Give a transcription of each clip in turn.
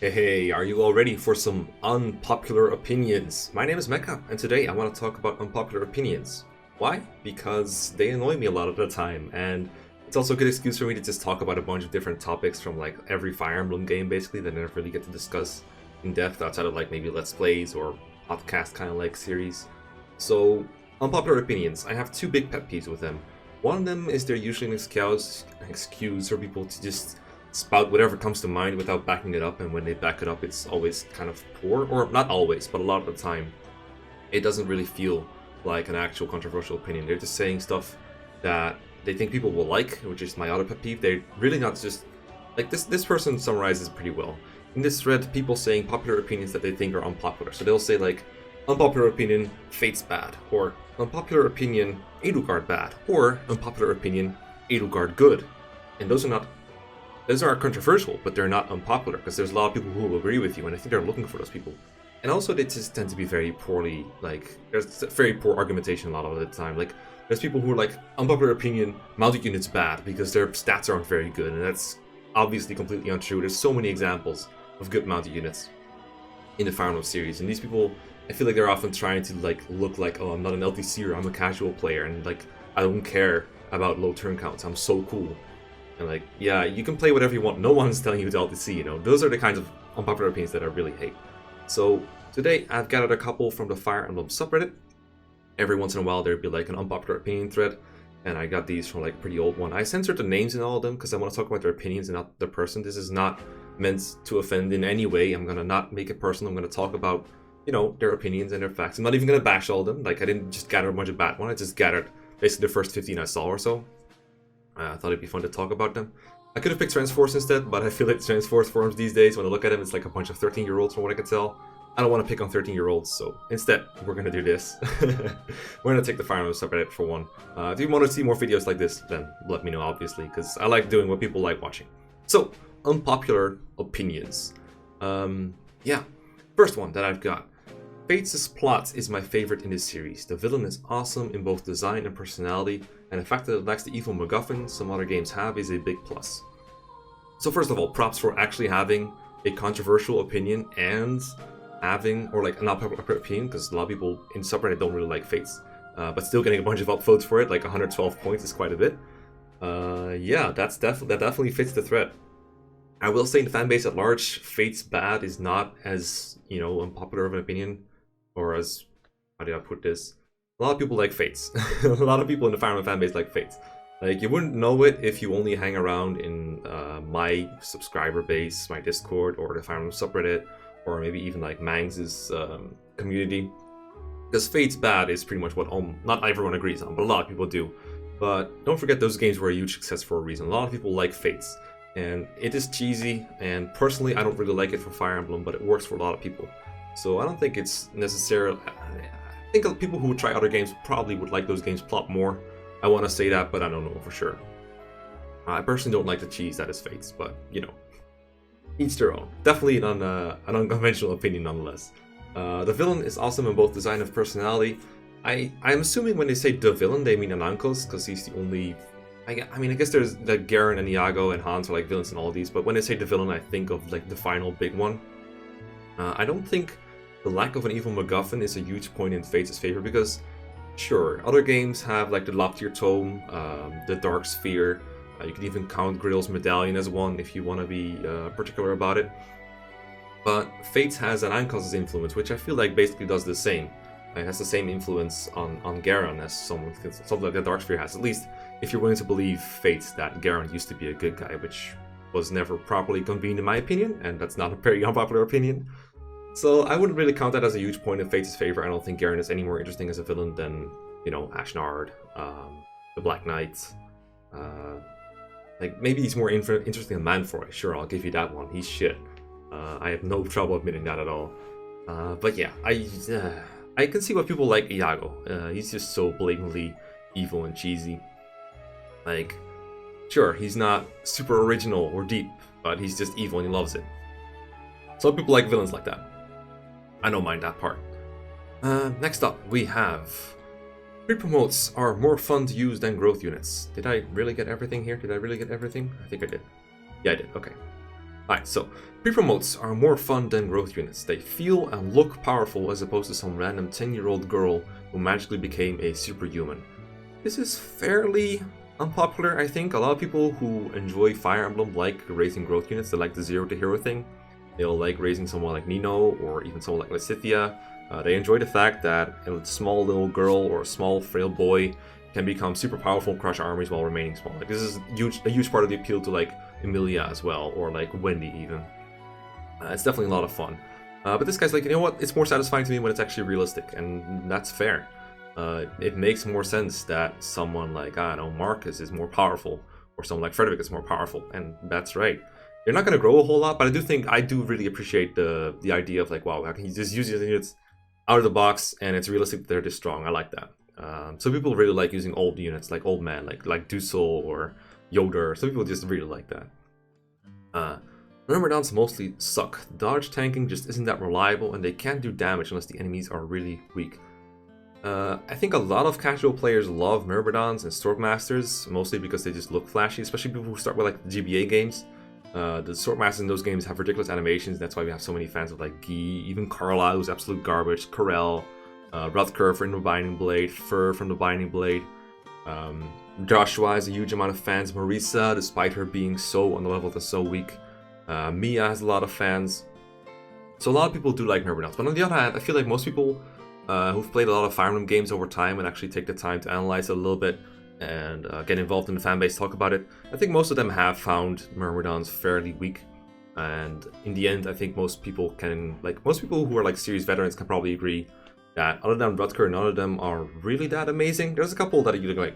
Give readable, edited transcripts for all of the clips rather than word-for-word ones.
Hey, are you all ready for some unpopular opinions? My name is Mekkah, and today I want to talk about unpopular opinions. Why? Because they annoy me a lot of the time, and it's also a good excuse for me to just talk about a bunch of different topics from like every Fire Emblem game basically that I never really get to discuss in depth outside of like maybe Let's Plays or podcast kind of like series. So, unpopular opinions. I have two big pet peeves with them. One of them is they're usually an excuse for people to just spout whatever comes to mind without backing it up, and when they back it up, it's always kind of poor, or not always, but a lot of the time, it doesn't really feel like an actual controversial opinion. They're just saying stuff that they think people will like, which is my other pet peeve. They're really not just like this. This person summarizes pretty well in this thread. People saying popular opinions that they think are unpopular. So they'll say like, unpopular opinion, Fate's bad, or unpopular opinion, Edelgard bad, or unpopular opinion, Edelgard good. And those are controversial, but they're not unpopular, because there's a lot of people who will agree with you, and I think they're looking for those people. And also, they just tend to be very poorly, like, there's very poor argumentation a lot of the time. Like, there's people who are like, unpopular opinion, mounted units bad, because their stats aren't very good, and that's obviously completely untrue. There's so many examples of good mounted units in the Fire Emblem series, and these people, I feel like they're often trying to, like, look like, oh, I'm not an LTCer, I'm a casual player, and, like, I don't care about low turn counts, I'm so cool. And like, yeah, you can play whatever you want. No one's telling you to LTC, you know. Those are the kinds of unpopular opinions that I really hate. So today I've gathered a couple from the Fire Emblem subreddit. Every once in a while there'd be like an unpopular opinion thread, and I got these from like a pretty old one. I censored the names in all of them because I want to talk about their opinions and not the person. This is not meant to offend in any way. I'm gonna not make it personal. I'm gonna talk about, you know, their opinions and their facts. I'm not even gonna bash all of them. Like, I didn't just gather a bunch of bad ones. I just gathered basically the first 15 I saw or so. I thought it'd be fun to talk about them. I could have picked Transforce instead, but I feel like Transforce forums these days, when I look at them, it's like a bunch of 13-year-olds from what I can tell. I don't want to pick on 13-year-olds, so instead, we're going to do this. We're going to take the Fire Emblem subreddit for one. If you want to see more videos like this, then let me know, obviously, because I like doing what people like watching. So, unpopular opinions. Yeah, first one that I've got. Fates' plot is my favorite in this series. The villain is awesome in both design and personality, and the fact that it lacks the evil MacGuffin some other games have is a big plus. So first of all, props for actually having a controversial opinion and having, or like an unpopular opinion, because a lot of people in subreddit don't really like Fates, but still getting a bunch of upvotes for it, like 112 points is quite a bit. Yeah, that definitely fits the thread. I will say in the fanbase at large, Fate's bad is not as, you know, unpopular of an opinion, or as, how do I put this? A lot of people like Fates. A lot of people in the Fire Emblem fanbase like Fates. Like, you wouldn't know it if you only hang around in my subscriber base, my Discord, or the Fire Emblem subreddit, or maybe even like Mangs' community. Because Fate's bad is pretty much what not everyone agrees on, but a lot of people do. But don't forget, those games were a huge success for a reason. A lot of people like Fates, and it is cheesy, and personally I don't really like it for Fire Emblem, but it works for a lot of people. So I don't think it's necessarily... I think people who would try other games probably would like those games plot more. I want to say that, but I don't know for sure. I personally don't like the cheese that is Fates, but, you know, each their own. Definitely an unconventional opinion nonetheless. The villain is awesome in both design and personality. I'm assuming when they say the villain, they mean Anankos, because he's the only... I mean, I guess there's like Garen and Iago and Hans are like villains in all of these, but when they say the villain, I think of like the final big one. I don't think the lack of an evil MacGuffin is a huge point in Fates' favor, because, sure, other games have like the Loftier Tome, the Dark Sphere, you can even count Grill's Medallion as one if you want to be particular about it. But Fates has an Anankos' influence, which I feel like basically does the same. It has the same influence on Garen as something like the Dark Sphere has, at least if you're willing to believe Fates that Garen used to be a good guy, which was never properly convened in my opinion, and that's not a very unpopular opinion. So I wouldn't really count that as a huge point in Fates' favor. I don't think Garen is any more interesting as a villain than, you know, Ashnard, the Black Knight. Like, maybe he's more interesting than Manfroy. Sure, I'll give you that one. He's shit. I have no trouble admitting that at all. But yeah, I can see why people like Iago. He's just so blatantly evil and cheesy. Like, sure, he's not super original or deep, but he's just evil and he loves it. Some people like villains like that. I don't mind that part. Next up, we have... Pre-promotes are more fun to use than growth units. Did I really get everything here? Did I really get everything? I think I did. Yeah, I did. Okay. Alright, so pre-promotes are more fun than growth units. They feel and look powerful as opposed to some random 10-year-old girl who magically became a superhuman. This is fairly unpopular, I think. A lot of people who enjoy Fire Emblem like raising growth units. They like the zero to hero thing. They'll like raising someone like Nino or even someone like Lysithea. They enjoy the fact that a small little girl or a small frail boy can become super powerful and crush armies while remaining small. Like, this is a huge part of the appeal to like Emilia as well, or like Wendy even. It's definitely a lot of fun. But this guy's like, you know what? It's more satisfying to me when it's actually realistic, and that's fair. It makes more sense that someone like, I don't know, Marcus is more powerful, or someone like Frederick is more powerful, and that's right. You're not going to grow a whole lot, but I do really appreciate the idea of like, wow, how can you just use these units out of the box, and it's realistic that they're this strong. I like that. Some people really like using old units, like Old Man, like Dusel or Yoder. Some people just really like that. Myrmidons mostly suck. Dodge tanking just isn't that reliable, and they can't do damage unless the enemies are really weak. I think a lot of casual players love Myrmidons and Swordmasters, mostly because they just look flashy, especially people who start with like the GBA games. The Swordmasters in those games have ridiculous animations. That's why we have so many fans of like Guy, even Carlisle, who's absolute garbage, Corel, Rutger from the Binding Blade, Fur from the Binding Blade. Joshua has a huge amount of fans. Marisa, despite her being so on the level that's so weak. Mia has a lot of fans. So a lot of people do like Myrmidons. But on the other hand, I feel like most people who've played a lot of Fire Emblem games over time and actually take the time to analyze it a little bit and get involved in the fan base, talk about it, I think most of them have found Myrmidons fairly weak. And in the end, I think most people who are like serious veterans can probably agree that other than Rutger, none of them are really that amazing. There's a couple that you I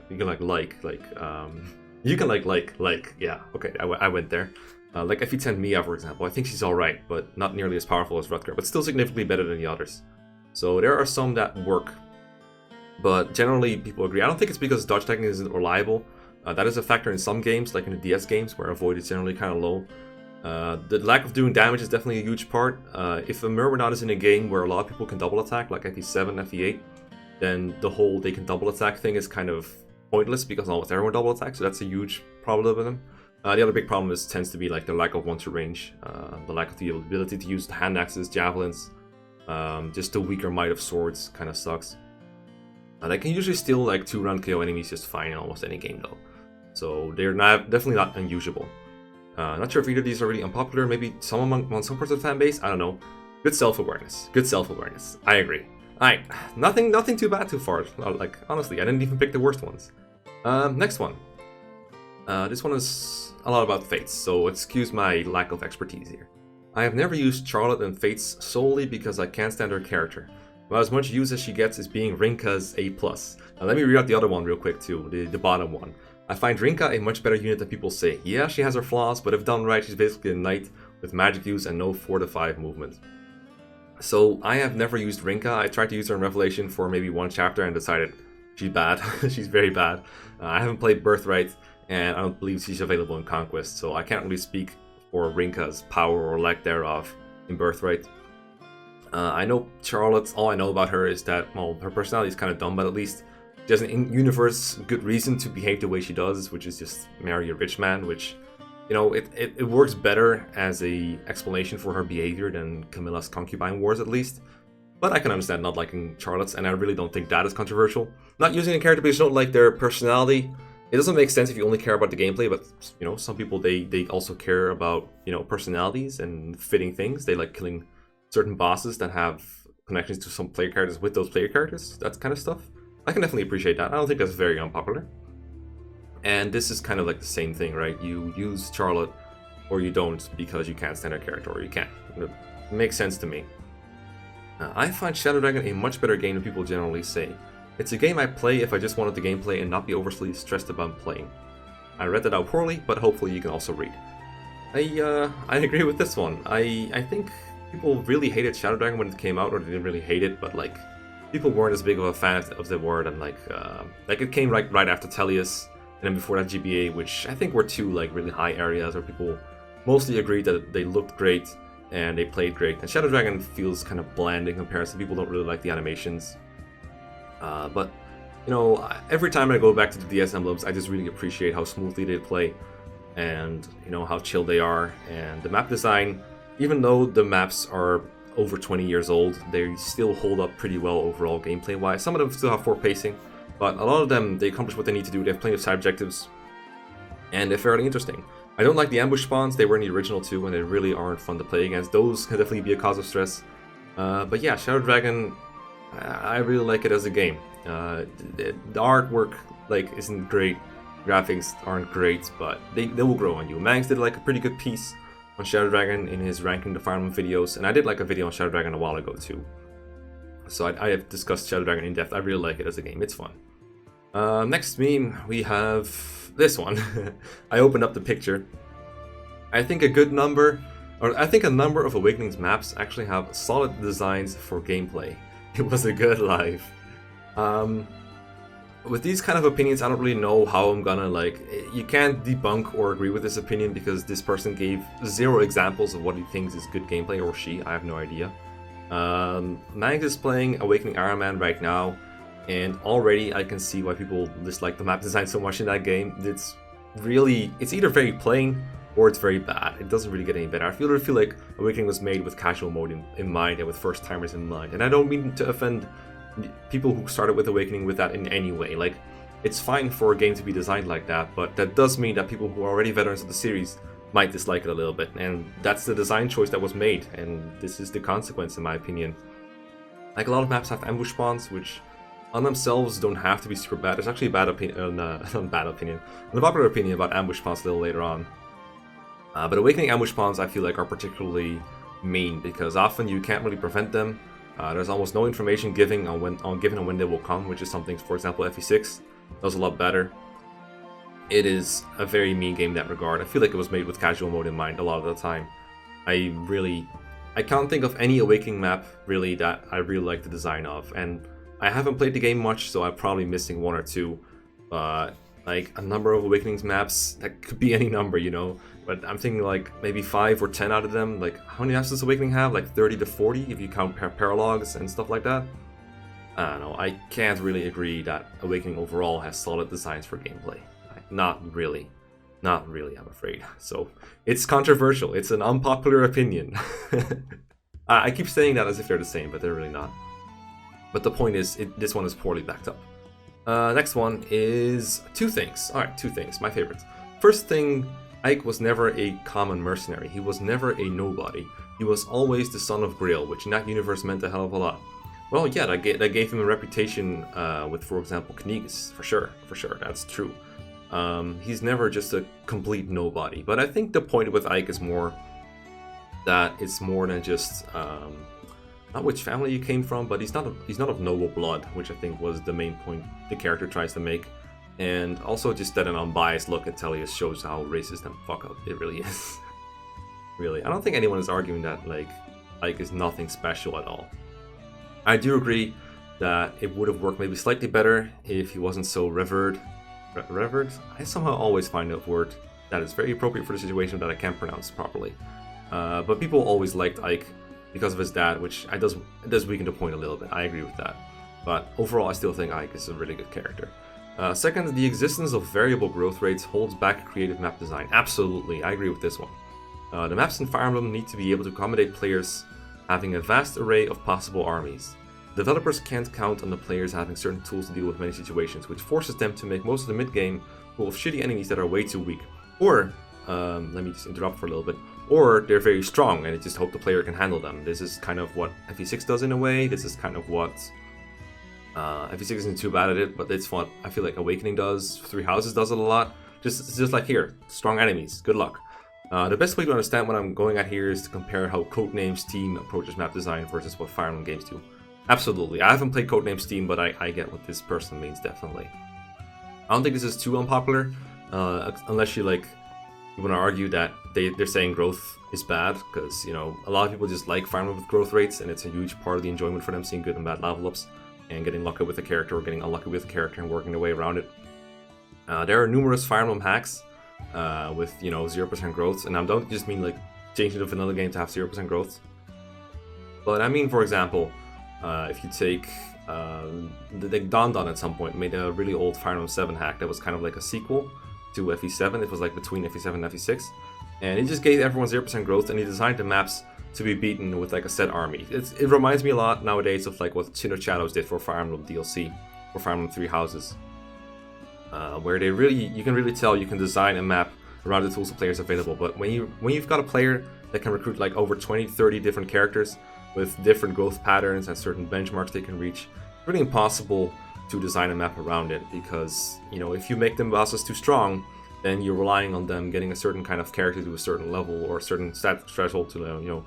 went there. Like F10 Mia, for example. I think she's alright, but not nearly as powerful as Rutger, but still significantly better than the others. So there are some that work, but generally people agree. I don't think it's because dodge technique isn't reliable. That is a factor in some games, like in the DS games, where avoid is generally kind of low. The lack of doing damage is definitely a huge part. If a Myrmidon is in a game where a lot of people can double attack, like FE7, FE8, then the whole they can double attack thing is kind of pointless because almost everyone double attacks, so that's a huge problem with them. The other big problem tends to be like the lack of one to range, the lack of the ability to use the hand axes, javelins, just the weaker might of swords kind of sucks. They can usually steal like 2-round KO enemies just fine in almost any game though, so they're definitely not unusable. Not sure if either of these are really unpopular, maybe some among some parts of the fan base, I don't know. Good self-awareness, I agree. Alright, nothing too bad too far, like honestly, I didn't even pick the worst ones. Next one. This one is a lot about Fates, so excuse my lack of expertise here. I have never used Charlotte in Fates solely because I can't stand her character. About as much use as she gets is being Rinka's A+. Now let me read out the other one real quick too, the bottom one. I find Rinka a much better unit than people say. Yeah, she has her flaws, but if done right, she's basically a knight with magic use and no 4-5 movement. So I have never used Rinka. I tried to use her in Revelation for maybe one chapter and decided she's bad. She's very bad. I haven't played Birthright, and I don't believe she's available in Conquest, so I can't really speak for Rinka's power or lack thereof in Birthright. I know Charlotte, all I know about her is that, well, her personality is kind of dumb, but at least she has an in-universe good reason to behave the way she does, which is just marry a rich man, which, you know, it works better as a explanation for her behavior than Camilla's concubine wars, at least. But I can understand not liking Charlotte's, and I really don't think that is controversial. Not using a character because you don't like their personality, it doesn't make sense if you only care about the gameplay, but, you know, some people, they also care about, you know, personalities and fitting things. They like killing certain bosses that have connections to some player characters with those player characters, that kind of stuff. I can definitely appreciate that. I don't think that's very unpopular. And this is kind of like the same thing, right? You use Charlotte or you don't because you can't stand her character, or you can't. It makes sense to me. I find Shadow Dragon a much better game than people generally say. It's a game I play if I just wanted the gameplay and not be overly stressed about playing. I read that out poorly, but hopefully you can also read. I agree with this one. I think people really hated Shadow Dragon when it came out, or they didn't really hate it, but like people weren't as big of a fan of the word, and like it came right after Tellius, and then before that GBA, which I think were two like really high areas where people mostly agreed that they looked great and they played great. And Shadow Dragon feels kind of bland in comparison. People don't really like the animations. But, you know, every time I go back to the DS emblems, I just really appreciate how smoothly they play. and you know how chill they are. And the map design, even though the maps are over 20 years old, they still hold up pretty well overall gameplay wise. Some of them still have poor pacing, but a lot of them, they accomplish what they need to do. They have plenty of side objectives, and they're fairly interesting. I don't like the ambush spawns. They were in the original too, and they really aren't fun to play against. Those can definitely be a cause of stress. But yeah, Shadow Dragon, I really like it as a game. The artwork like isn't great, graphics aren't great, but they will grow on you. Mangs did like a pretty good piece on Shadow Dragon in his ranking the Fire Emblem videos, and I did like a video on Shadow Dragon a while ago too. So I have discussed Shadow Dragon in depth. I really like it as a game. It's fun. Next meme, we have this one. I opened up the picture. I think a number of Awakenings maps actually have solid designs for gameplay. It was a good life. With these kind of opinions, I don't really know how I'm gonna you can't debunk or agree with this opinion because this person gave 0 examples of what he thinks is good gameplay, or she, I have no idea. Mangs is playing Awakening Iron Man right now, and already I can see why people dislike the map design so much in that game. It's either very plain or it's very bad. It doesn't really get any better. I feel like Awakening was made with casual mode in mind and with first timers in mind. And I don't mean to offend people who started with Awakening with that in any way. Like, it's fine for a game to be designed like that, but that does mean that people who are already veterans of the series might dislike it a little bit. And that's the design choice that was made, and this is the consequence in my opinion. Like, a lot of maps have ambush spawns, which on themselves don't have to be super bad. There's actually a bad opinion, an unpopular opinion about ambush spawns a little later on. But Awakening ambush spawns, I feel like, are particularly mean because often you can't really prevent them. There's almost no information given on when they will come, which is something, for example, FE6 does a lot better. It is a very mean game in that regard. I feel like it was made with casual mode in mind a lot of the time. I can't think of any Awakening map really that I really like the design of, and I haven't played the game much, so I'm probably missing 1 or 2. Like a number of Awakenings maps, that could be any number, you know, but I'm thinking like maybe 5 or 10 out of them. Like, how many maps does Awakening have? Like 30 to 40 if you count paralogs and stuff like that. I don't know, I can't really agree that Awakening overall has solid designs for gameplay. Not really, I'm afraid. So it's controversial, it's an unpopular opinion. I keep saying that as if they're the same, but they're really not. But the point is, this one is poorly backed up. Next one is 2 things. Alright, 2 things, my favorites. First thing, Ike was never a common mercenary. He was never a nobody. He was always the son of Grail, which in that universe meant a hell of a lot. Well, yeah, that gave him a reputation with, for example, Knigas, for sure, that's true. He's never just a complete nobody. But I think the point with Ike is more that it's more than just not which family you came from, but he's not of noble blood, which I think was the main point the character tries to make. And also just that an unbiased look at Tellius shows how racist and fuck up it really is. Really, I don't think anyone is arguing that like Ike is nothing special at all. I do agree that it would have worked maybe slightly better if he wasn't so revered. Revered? I somehow always find a word that is very appropriate for the situation that I can't pronounce properly. But people always liked Ike because of his dad, which it does weaken the point a little bit. I agree with that. But overall, I still think Ike is a really good character. Second, the existence of variable growth rates holds back creative map design. Absolutely, I agree with this one. The maps in Fire Emblem need to be able to accommodate players having a vast array of possible armies. Developers can't count on the players having certain tools to deal with many situations, which forces them to make most of the mid-game full of shitty enemies that are way too weak. Or, let me just interrupt for a little bit, or they're very strong and you just hope the player can handle them. This is kind of what FE6 does in a way. This is kind of what FE6 isn't too bad at it, but it's what I feel like Awakening does. Three Houses does it a lot. Just like here, strong enemies. Good luck. The best way to understand what I'm going at here is to compare how Codenames Team approaches map design versus what Fire Emblem games do. Absolutely, I haven't played Codenames Team, but I get what this person means, definitely. I don't think this is too unpopular, unless you want to argue that they're saying growth is bad, because, you know, a lot of people just like Fire Emblem with growth rates, and it's a huge part of the enjoyment for them, seeing good and bad level ups, and getting lucky with a character, or getting unlucky with a character, and working their way around it. There are numerous Fire Emblem hacks with, 0% growth, and I don't just mean like changing the vanilla game to have 0% growth, but I mean, for example, if you take Don at some point made a really old Fire Emblem 7 hack that was kind of like a sequel to FE7. It was like between FE7 and FE6. And he just gave everyone 0% growth, and he designed the maps to be beaten with like a set army. It reminds me a lot nowadays of like what Chin of Shadows did for Fire Emblem DLC, for Fire Emblem Three Houses. Where you can really tell you can design a map around the tools of players available. But when you've got a player that can recruit like over 20-30 different characters with different growth patterns and certain benchmarks they can reach, it's really impossible to design a map around it, because if you make them bosses too strong, then you're relying on them getting a certain kind of character to a certain level or a certain stat threshold to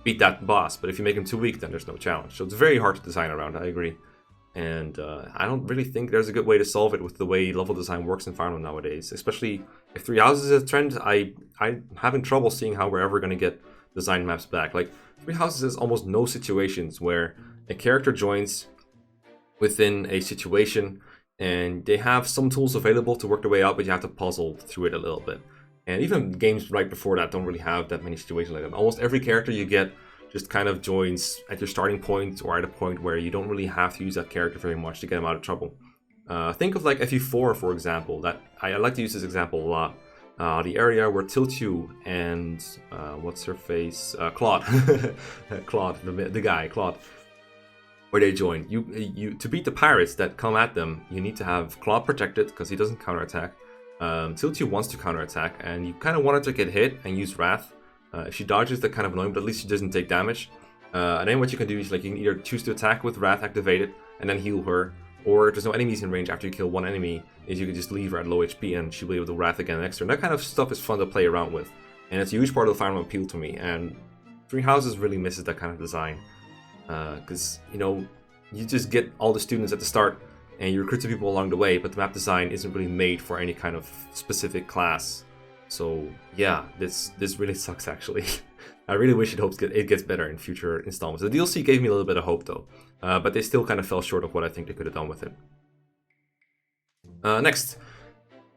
beat that boss. But if you make them too weak, then there's no challenge. So it's very hard to design around, I agree. And I don't really think there's a good way to solve it with the way level design works in Fire Emblem nowadays. Especially if Three Houses is a trend, I'm having trouble seeing how we're ever going to get design maps back. Like, Three Houses has almost no situations where a character joins within a situation and they have some tools available to work their way out, but you have to puzzle through it a little bit. And even games right before that don't really have that many situations like that. Almost every character you get just kind of joins at your starting point or at a point where you don't really have to use that character very much to get him out of trouble. Think of like FE4, for example. That I like to use this example a lot. The area where Tiltu and what's her face, Claude, Claude, the guy, Claude, where they join. You to beat the pirates that come at them, you need to have Claude protected because he doesn't counterattack. Tiltu wants to counterattack, and you kind of want her to get hit and use Wrath. If she dodges, that's kind of annoying, but at least she doesn't take damage. And then what you can do is like you can either choose to attack with Wrath activated and then heal her, or if there's no enemies in range after you kill one enemy, is you can just leave her at low HP and she'll be able to Wrath again extra. And that kind of stuff is fun to play around with, and it's a huge part of the Fire Emblem appeal to me. And Three Houses really misses that kind of design, because you just get all the students at the start and you recruit some people along the way, but the map design isn't really made for any kind of specific class. So yeah, this really sucks actually. I really wish it gets better in future installments. The DLC gave me a little bit of hope though, but they still kind of fell short of what I think they could have done with it. Next,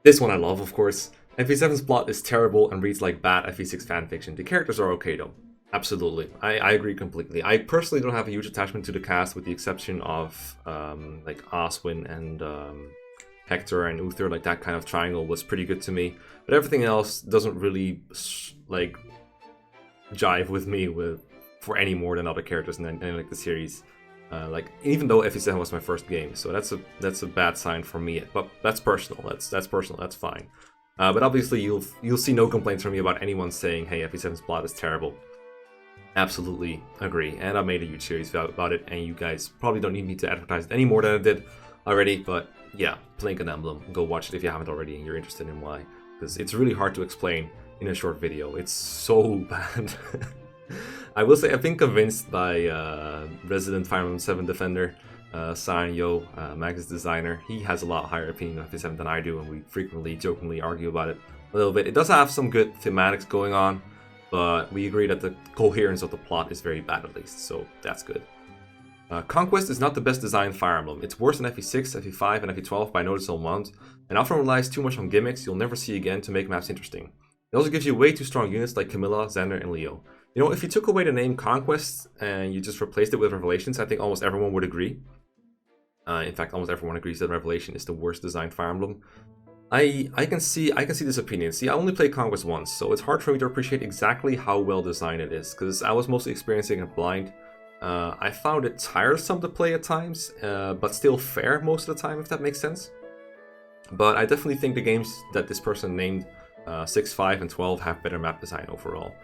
this one I love, of course. FE7's plot is terrible and reads like bad FE6 fanfiction. The characters are okay though. Absolutely, I agree completely. I personally don't have a huge attachment to the cast, with the exception of like Oswin and Hector and Uther. Like that kind of triangle was pretty good to me, but everything else doesn't really like jive with me for any more than other characters in like the series. Like even though FE7 was my first game, so that's a bad sign for me. But that's personal. That's personal. That's fine. But obviously you'll see no complaints from me about anyone saying, "Hey, FE7's plot is terrible." Absolutely agree, and I made a huge series about it, and you guys probably don't need me to advertise it any more than I did already. But yeah, Blink and Emblem, go watch it if you haven't already and you're interested in why, because it's really hard to explain in a short video. It's so bad. I will say I've been convinced by resident Fire Emblem 7 defender Sanyo, Mag's designer. He has a lot higher opinion of FE7 than I do, and we frequently jokingly argue about it a little bit. It does have some good thematics going on, but we agree that the coherence of the plot is very bad at least, so that's good. Conquest is not the best designed Fire Emblem. It's worse than FE6, FE5, and FE12 by a noticeable amount, and often relies too much on gimmicks you'll never see again to make maps interesting. It also gives you way too strong units like Camilla, Xander, and Leo. If you took away the name Conquest and you just replaced it with Revelations, I think almost everyone would agree. In fact, almost everyone agrees that Revelation is the worst designed Fire Emblem. I can see this opinion. See, I only played Conquest once, so it's hard for me to appreciate exactly how well designed it is, because I was mostly experiencing it blind. I found it tiresome to play at times, but still fair most of the time, if that makes sense. But I definitely think the games that this person named 6, 5, and 12 have better map design overall.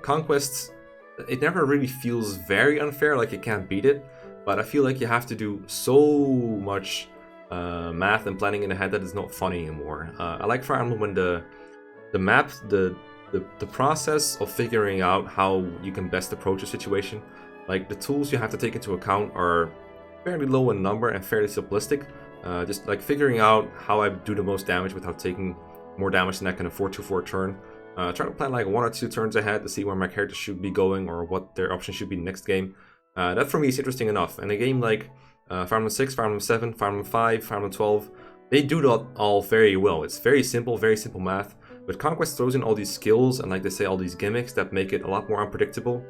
Conquest, it never really feels very unfair, like you can't beat it, but I feel like you have to do so much math and planning in the head that it's not funny anymore. I like Fire Emblem when the map, the process of figuring out how you can best approach a situation, like the tools you have to take into account are fairly low in number and fairly simplistic. Just like figuring out how I do the most damage without taking more damage than I can afford to for a turn. Try to plan like 1 or 2 turns ahead to see where my character should be going or what their options should be next game. That for me is interesting enough. And a game like Fire Emblem 6, Fire Emblem 7, Fire Emblem 5, Fire Emblem 12, they do that all very well. It's very simple math. But Conquest throws in all these skills and, like they say, all these gimmicks that make it a lot more unpredictable.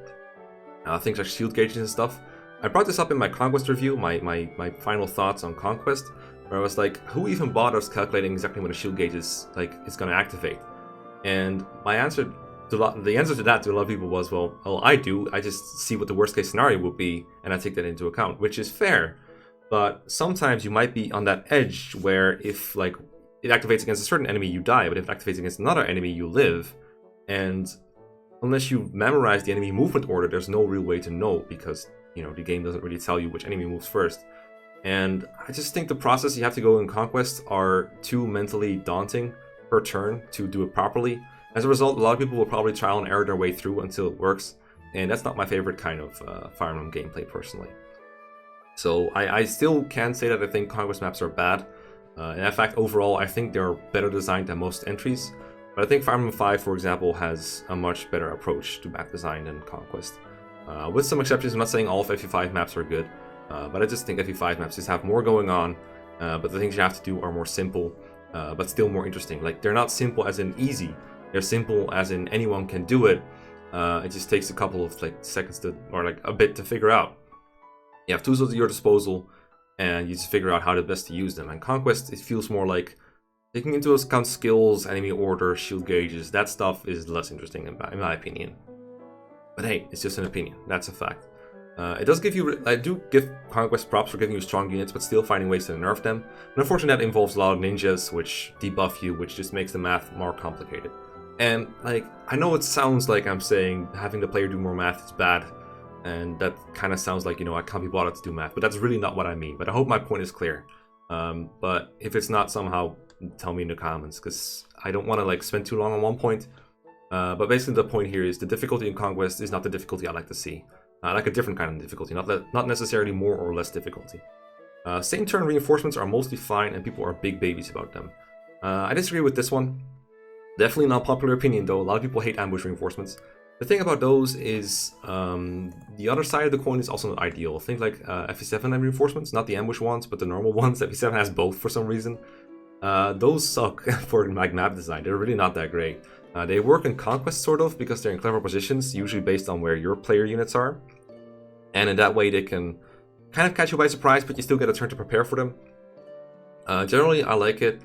Things like shield gauges and stuff. I brought this up in my Conquest review, my final thoughts on Conquest. where I was like, who even bothers calculating exactly when a shield gauge is going to activate? And my answer the answer to that to a lot of people was, well, I do. I just see what the worst case scenario would be, and I take that into account, which is fair. But sometimes you might be on that edge where if like it activates against a certain enemy, you die, but if it activates against another enemy, you live. And unless you memorize the enemy movement order, there's no real way to know, because the game doesn't really tell you which enemy moves first. And I just think the process you have to go in Conquest are too mentally daunting per turn to do it properly. As a result, a lot of people will probably trial and error their way through until it works, and that's not my favorite kind of Fire Emblem gameplay personally. So I still can say that I think Conquest maps are bad, and in fact overall I think they're better designed than most entries, but I think Fire Emblem 5, for example, has a much better approach to map design than Conquest. With some exceptions. I'm not saying all of FE5 maps are good, but I just think FE5 maps just have more going on, but the things you have to do are more simple, but still more interesting. Like, they're not simple as in easy. They're simple as in anyone can do it. It just takes a couple of seconds or a bit to figure out. You have tools at your disposal, and you just figure out how to best to use them. And Conquest, it feels more like taking into account skills, enemy order, shield gauges. That stuff is less interesting in my opinion. But hey, it's just an opinion. That's a fact. It does give you. I do give Conquest props for giving you strong units, but still finding ways to nerf them. And unfortunately, that involves a lot of ninjas, which debuff you, which just makes the math more complicated. And I know it sounds like I'm saying having the player do more math is bad, and that kind of sounds like I can't be bothered to do math, but that's really not what I mean. But I hope my point is clear. But if it's not, somehow tell me in the comments, because I don't want to spend too long on one point. But basically the point here is the difficulty in Conquest is not the difficulty I like to see. I like a different kind of difficulty, not necessarily more or less difficulty. Same turn reinforcements are mostly fine, and people are big babies about them. I disagree with this one. Definitely not popular opinion though. A lot of people hate ambush reinforcements. The thing about those is the other side of the coin is also not ideal. Think like FE7 reinforcements, not the ambush ones, but the normal ones. FE7 has both for some reason. Those suck for map design. They're really not that great. They work in Conquest sort of because they're in clever positions, usually based on where your player units are. And in that way they can kind of catch you by surprise, but you still get a turn to prepare for them. Generally, I like it.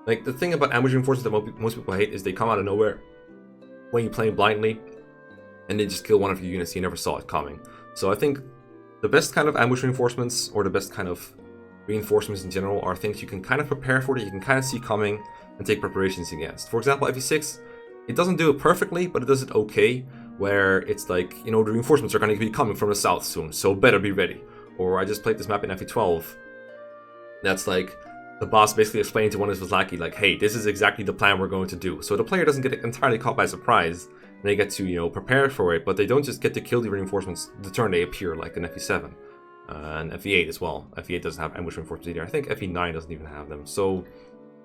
The thing about ambush reinforcements that most people hate is they come out of nowhere when you're playing blindly, and they just kill one of your units you never saw it coming. So I think the best kind of ambush reinforcements, or the best kind of reinforcements in general, are things you can kind of prepare for, that you can kind of see coming and take preparations against. For example, FE6, it doesn't do it perfectly, but it does it okay, where it's the reinforcements are going to be coming from the south soon, so better be ready. Or I just played this map in FE12. That's the boss basically explaining to one of his lackey, hey, this is exactly the plan we're going to do. So the player doesn't get entirely caught by surprise, and they get to, prepare for it, but they don't just get to kill the reinforcements the turn they appear, like in FE7. And FE8 as well. FE8 doesn't have ambush reinforcements either. I think FE9 doesn't even have them. So,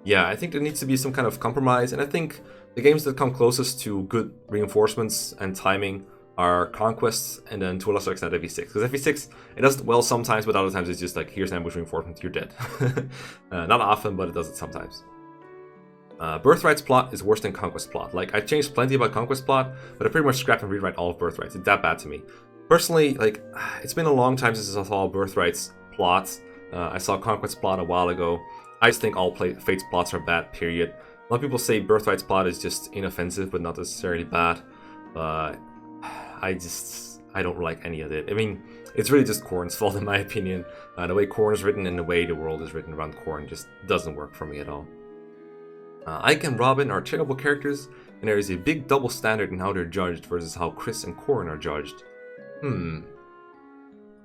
yeah, I think there needs to be some kind of compromise, and I think the games that come closest to good reinforcements and timing are Conquests, and then to a lesser extent FE6. Because FE6, it does it well sometimes, but other times it's just here's an ambush reinforcement, you're dead. Not often, but it does it sometimes. Birthright's plot is worse than Conquest plot. I've changed plenty about Conquest plot, but I pretty much scrapped and rewrite all of Birthrights. It's that bad to me. Personally, it's been a long time since I saw Birthright's plot. I saw Conquest plot a while ago. I just think all Fate's plots are bad, period. A lot of people say Birthright's plot is just inoffensive, but not necessarily bad. But I don't like any of it. I mean, it's really just Corrin's fault in my opinion. The way Corrin is written and the way the world is written around Corrin just doesn't work for me at all. Ike and Robin are terrible characters, and there is a big double standard in how they're judged versus how Chris and Corrin are judged.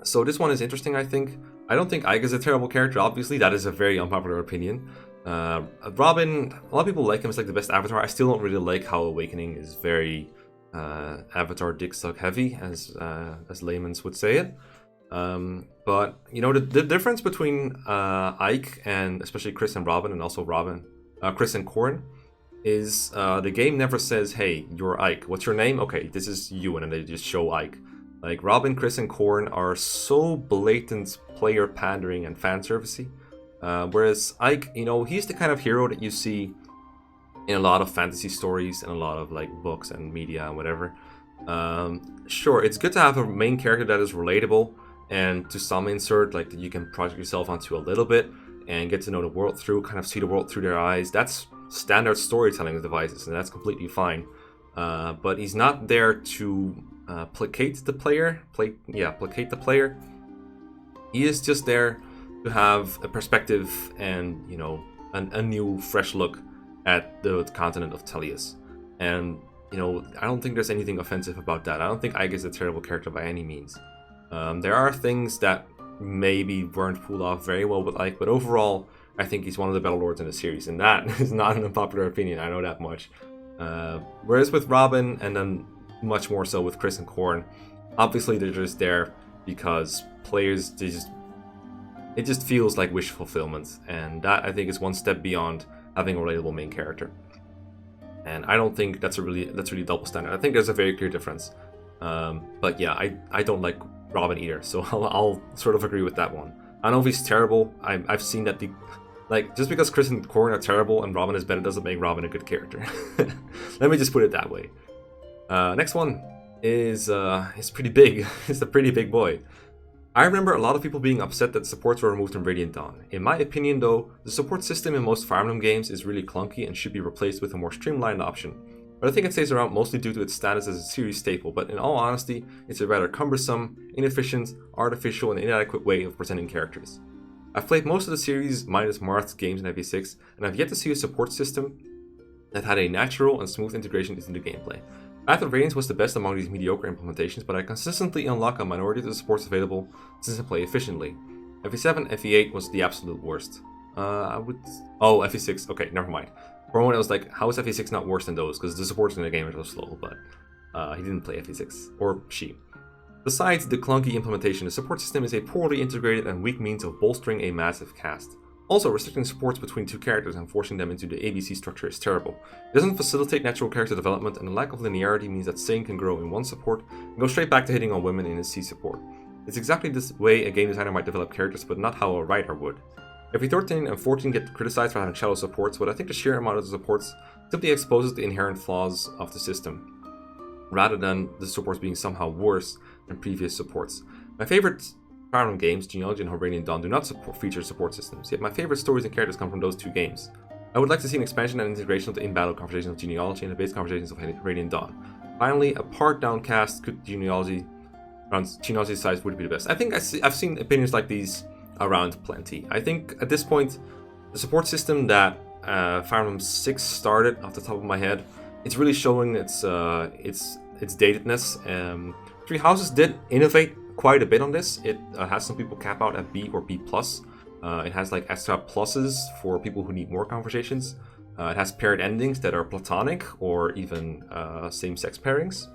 So this one is interesting, I think. I don't think Ike is a terrible character, obviously. That is a very unpopular opinion. Robin, a lot of people like him as the best Avatar. I still don't really like how Awakening is very Avatar dick suck heavy, as layman's would say it. But the difference between Ike and especially Chris and Robin, and also Chris and Corrin, is the game never says, hey, you're Ike, what's your name? Okay, this is you, and then they just show Ike. Robin, Chris, and Corrin are so blatant player pandering and fan servicey. Whereas Ike, he's the kind of hero that you see in a lot of fantasy stories and a lot of books and media and whatever. Sure, it's good to have a main character that is relatable and to some insert that you can project yourself onto a little bit. and get to know the world through, kind of see the world through their eyes. That's standard storytelling devices, and that's completely fine. But he's not there to placate the player. Placate the player. He is just there to have a perspective and, you know, a new, fresh look at the continent of Tellius. And, you know, I don't think there's anything offensive about that. I don't think Ike is a terrible character by any means. There are things that maybe weren't pulled off very well with Ike, but overall, I think he's one of the better lords in the series, and that is not an unpopular opinion, I know that much. Whereas with Robin, and then much more so with Chris and Corn, obviously they're just there because players, it just feels like wish fulfillment, and that I think is one step beyond having a relatable main character. And I don't think that's really double standard. I think there's a very clear difference. But yeah, I don't like Robin either, so I'll sort of agree with that one. I don't know if he's terrible. I've seen that just because Chris and Corn are terrible and Robin is better doesn't make Robin a good character. Let me just put it that way. Next one is pretty big. It's a pretty big boy. I remember a lot of people being upset that supports were removed from Radiant Dawn. In my opinion though, the support system in most Fire Emblem games is really clunky and should be replaced with a more streamlined option. But I think it stays around mostly due to its status as a series staple, but in all honesty, it's a rather cumbersome, inefficient, artificial, and inadequate way of presenting characters. I've played most of the series minus Marth's games in FE6, and I've yet to see a support system that had a natural and smooth integration into the gameplay. Path of Radiance was the best among these mediocre implementations, but I consistently unlock a minority of the supports available since I play efficiently. FE7, FE8 was the absolute worst. FE6, okay, never mind. For a moment I was like, how is FE6 not worse than those? Because the supports in the game are so slow, but he didn't play FE6, or she. Besides the clunky implementation, the support system is a poorly integrated and weak means of bolstering a massive cast. Also, restricting supports between two characters and forcing them into the ABC structure is terrible. It doesn't facilitate natural character development, and the lack of linearity means that Sane can grow in one support and go straight back to hitting on women in his C support. It's exactly this way a game designer might develop characters, but not how a writer would. FE13 and 14 get criticized for having shallow supports, but I think the sheer amount of the supports simply exposes the inherent flaws of the system, rather than the supports being somehow worse than previous supports. My favorite Fire Emblem games, Genealogy and Radiant Dawn, do not feature support systems, yet my favorite stories and characters come from those two games. I would like to see an expansion and integration of the in-battle conversations of Genealogy and the base conversations of Radiant Dawn. Finally, a part downcast Genealogy around Genealogy's size would be the best. I think I've seen opinions like these around plenty. I think at this point, the support system that Fire Emblem 6 started, off the top of my head, it's really showing its datedness. Three Houses did innovate quite a bit on this. It has some people cap out at B or B+. It has like extra pluses for people who need more conversations. It has paired endings that are platonic or even same-sex pairings,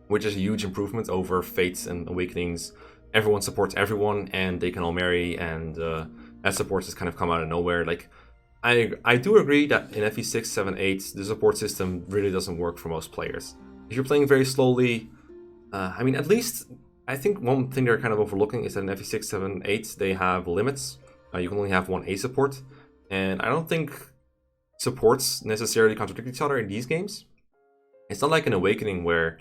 which is a huge improvement over Fates and Awakenings. Everyone supports everyone and they can all marry, and that support has kind of come out of nowhere. Like, I do agree that in FE6, 7, 8, the support system really doesn't work for most players. If you're playing very slowly, at least I think one thing they're kind of overlooking is that in FE6, 7, 8, they have limits. You can only have one A support, and I don't think supports necessarily contradict each other in these games. It's not like an Awakening where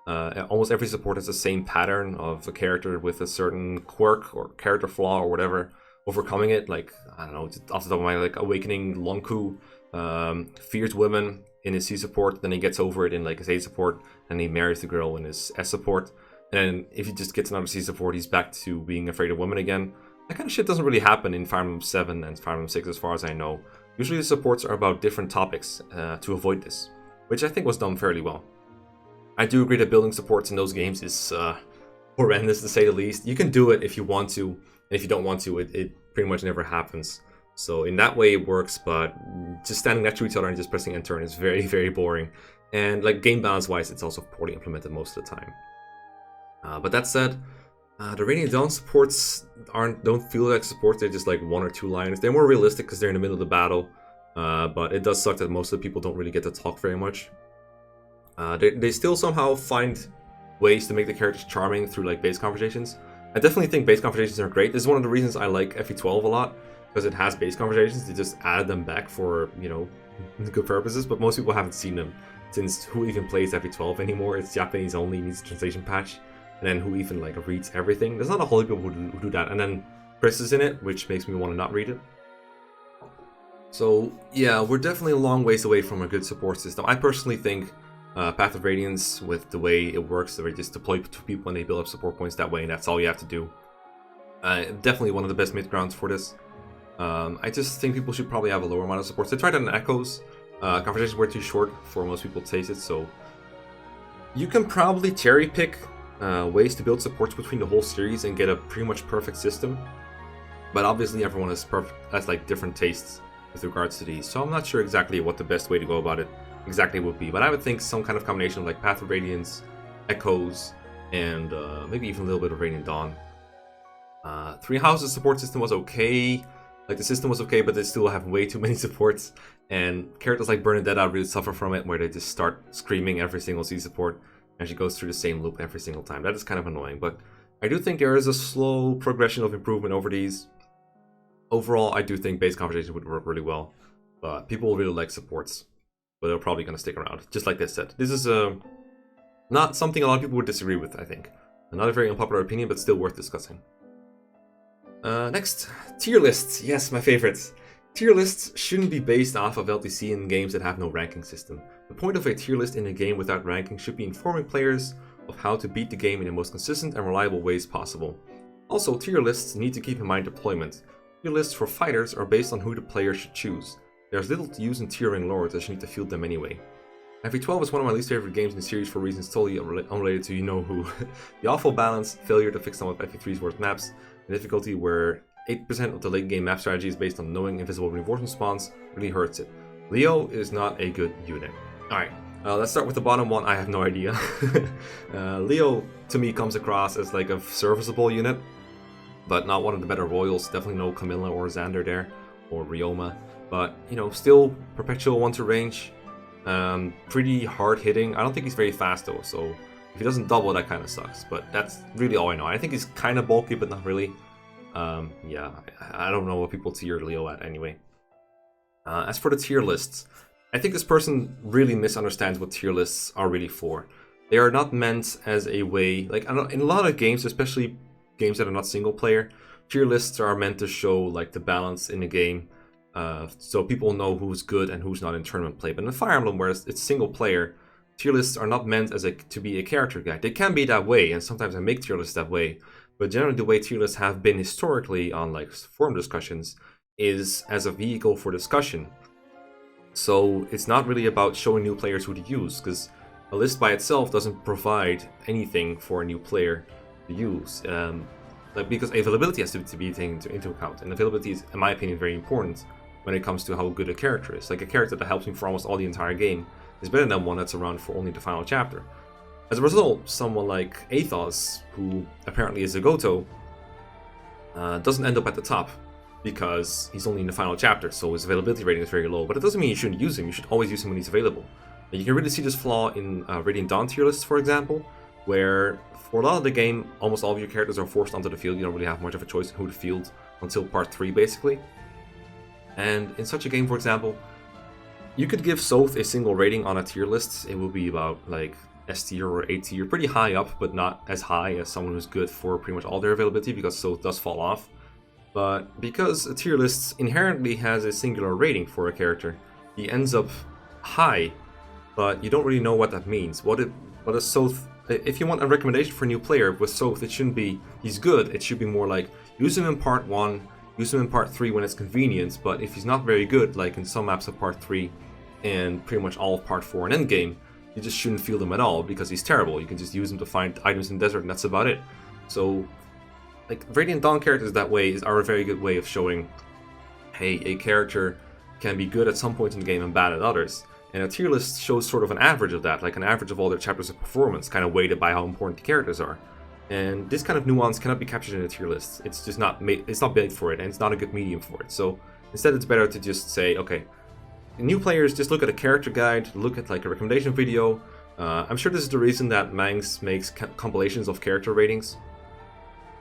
almost every support has the same pattern of a character with a certain quirk or character flaw or whatever, overcoming it. Like, I don't know, off the top of my head, like Awakening Lonku fears women in his C support, then he gets over it in like his A support, and he marries the girl in his S support. And if he just gets another C support, he's back to being afraid of women again. That kind of shit doesn't really happen in Fire Emblem 7 and Fire Emblem 6 as far as I know. Usually the supports are about different topics to avoid this, which I think was done fairly well. I do agree that building supports in those games is horrendous to say the least. You can do it if you want to, and if you don't want to, it pretty much never happens. So in that way it works, but just standing next to each other and just pressing enter is very, very boring. And like game balance wise, it's also poorly implemented most of the time. But that said, the Radiant Dawn supports don't feel like supports. They're just like one or two lines. They're more realistic because they're in the middle of the battle. But it does suck that most of the people don't really get to talk very much. They still somehow find ways to make the characters charming through like base conversations. I definitely think base conversations are great. This is one of the reasons I like FE12 a lot, because it has base conversations. They just added them back for, you know, good purposes, but most people haven't seen them since who even plays FE12 anymore? It's Japanese only, needs a translation patch. And then who even like reads everything? There's not a whole heap of people who do that. And then Chris is in it, which makes me want to not read it. So yeah, we're definitely a long ways away from a good support system. I personally think Path of Radiance, with the way it works, where you just deploy to people and they build up support points that way, and that's all you have to do. Definitely one of the best mid grounds for this. I just think people should probably have a lower amount of supports. They tried it in Echoes. Conversations were too short for most people to taste it, so you can probably cherry pick ways to build supports between the whole series and get a pretty much perfect system. But obviously everyone has like different tastes with regards to these, so I'm not sure exactly what the best way to go about it exactly would be. But I would think some kind of combination of like Path of Radiance, Echoes, and maybe even a little bit of Radiant Dawn. Three Houses support system was okay. Like the system was okay, but they still have way too many supports. And characters like Bernadetta really suffer from it, where they just start screaming every single C support, and she goes through the same loop every single time. That is kind of annoying, but I do think there is a slow progression of improvement over these. Overall, I do think base conversation would work really well, but people really like supports, but they're probably going to stick around, just like this said. This is not something a lot of people would disagree with, I think. Not a very unpopular opinion, but still worth discussing. Next, tier lists. Yes, my favorites. Tier lists shouldn't be based off of LTC in games that have no ranking system. The point of a tier list in a game without ranking should be informing players of how to beat the game in the most consistent and reliable ways possible. Also, tier lists need to keep in mind deployment. Tier lists for fighters are based on who the player should choose. There's little to use in tiering lords, as you need to field them anyway. FE12 is one of my least favorite games in the series for reasons totally unrelated to you-know-who. The awful balance, failure to fix some of FE3's worst maps, and difficulty where 8% of the late game map strategy is based on knowing invisible reinforcement spawns really hurts it. Leo is not a good unit. Alright, let's start with the bottom one. I have no idea. Leo, to me, comes across as like a serviceable unit, but not one of the better royals. Definitely no Camilla or Xander there, or Ryoma. But, you know, still perpetual 1-2 range. Pretty hard hitting. I don't think he's very fast though, so if he doesn't double, that kind of sucks. But that's really all I know. I think he's kind of bulky, but not really. Yeah, I don't know what people tier Leo at anyway. As for the tier lists, I think this person really misunderstands what tier lists are really for. They are not meant as a way, like, I don't know, in a lot of games, especially games that are not single player, tier lists are meant to show like the balance in the game, so people know who's good and who's not in tournament play. But in Fire Emblem, where it's single player, tier lists are not meant as to be a character guide. They can be that way, and sometimes I make tier lists that way. But generally, the way tier lists have been historically on like forum discussions is as a vehicle for discussion. So it's not really about showing new players who to use, because a list by itself doesn't provide anything for a new player to use. Because availability has to be taken into account, and availability is, in my opinion, very important when it comes to how good a character is. Like a character that helps me for almost all the entire game is better than one that's around for only the final chapter. As a result, someone like Athos, who apparently is a Goto, doesn't end up at the top because he's only in the final chapter, so his availability rating is very low. But it doesn't mean you shouldn't use him. You should always use him when he's available. And you can really see this flaw in Radiant Dawn tier lists, for example, where for a lot of the game, almost all of your characters are forced onto the field. You don't really have much of a choice in who to field until part 3, basically. And in such a game, for example, you could give Soth a single rating on a tier list. It will be about like S tier or A tier, pretty high up, but not as high as someone who's good for pretty much all their availability, because Soth does fall off. But because a tier list inherently has a singular rating for a character, he ends up high, but you don't really know what that means. What does Soth? If you want a recommendation for a new player with Soth, it shouldn't be he's good. It should be more like use him in part 1, use him in part 3 when it's convenient. But if he's not very good, like in some maps of part 3 and pretty much all of part 4 and endgame, you just shouldn't field him at all because he's terrible. You can just use him to find items in the desert, and that's about it. So, like, Radiant Dawn characters that way are a very good way of showing, hey, a character can be good at some points in the game and bad at others. And a tier list shows sort of an average of that, like an average of all their chapters of performance, kind of weighted by how important the characters are. And this kind of nuance cannot be captured in a tier list. It's just not made. It's not made for it, and it's not a good medium for it. So instead, it's better to just say, okay, new players just look at a character guide, look at like a recommendation video. I'm sure this is the reason that Mangs makes compilations of character ratings,